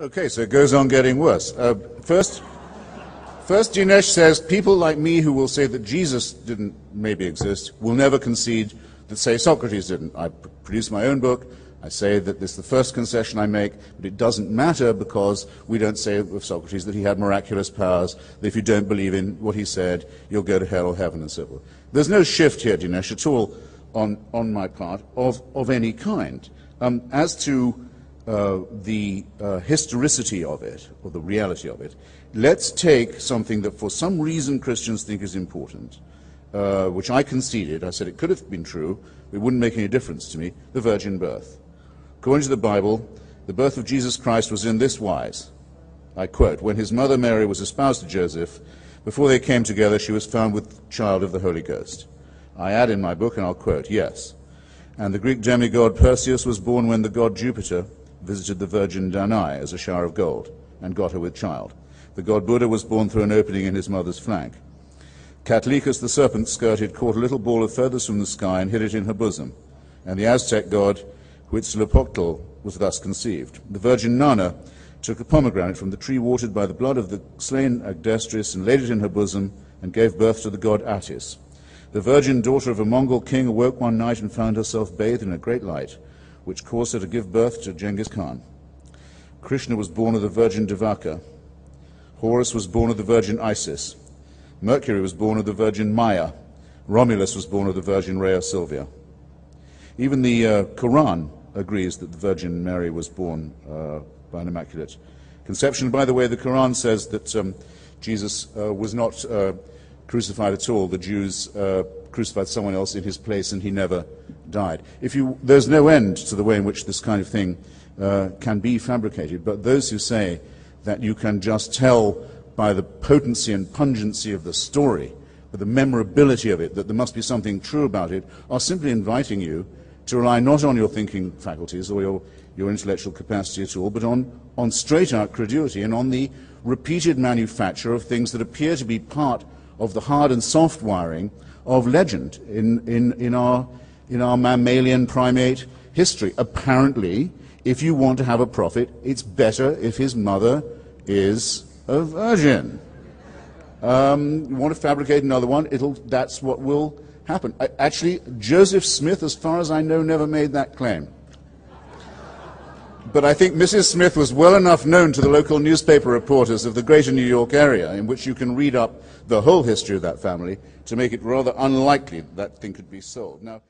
Okay, so it goes on getting worse. First, Dinesh says people like me who will say that Jesus didn't maybe exist will never concede that, say, Socrates didn't. I produce my own book. I say that this is the first concession I make, but it doesn't matter because we don't say of Socrates that he had miraculous powers, that if you don't believe in what he said, you'll go to hell or heaven and so forth. There's no shift here, Dinesh, at all on my part of any kind. As to the historicity of it, or the reality of it, let's take something that for some reason Christians think is important, which I conceded. I said it could have been true, it wouldn't make any difference to me, the virgin birth. According to the Bible, the birth of Jesus Christ was in this wise. I quote, "When his mother Mary was espoused to Joseph, before they came together, she was found with child of the Holy Ghost." I add in my book, and I'll quote, "Yes. And the Greek demigod Perseus was born when the god Jupiter visited the virgin Danae as a shower of gold, and got her with child. The god Buddha was born through an opening in his mother's flank. Catlicus, the serpent-skirted, caught a little ball of feathers from the sky and hid it in her bosom. And the Aztec god Huitzilopochtli was thus conceived. The virgin Nana took a pomegranate from the tree watered by the blood of the slain Agdestris and laid it in her bosom and gave birth to the god Attis. The virgin daughter of a Mongol king awoke one night and found herself bathed in a great light, which caused her to give birth to Genghis Khan. Krishna was born of the virgin Devaka. Horus was born of the virgin Isis. Mercury was born of the virgin Maya. Romulus was born of the virgin Rhea Silvia." Even the Quran agrees that the Virgin Mary was born by an immaculate conception. By the way, the Quran says that Jesus was not crucified at all. The Jews crucified someone else in his place, and he never died. There's no end to the way in which this kind of thing can be fabricated, but those who say that you can just tell by the potency and pungency of the story, by the memorability of it, that there must be something true about it, are simply inviting you to rely not on your thinking faculties or your intellectual capacity at all, but on straight-out credulity and on the repeated manufacture of things that appear to be part of the hard and soft wiring of legend in our mammalian primate history. Apparently, if you want to have a prophet, it's better if his mother is a virgin. You want to fabricate another one, that's what will happen. Actually, Joseph Smith, as far as I know, never made that claim. But I think Mrs. Smith was well enough known to the local newspaper reporters of the greater New York area, in which you can read up the whole history of that family, to make it rather unlikely that thing could be sold. Now,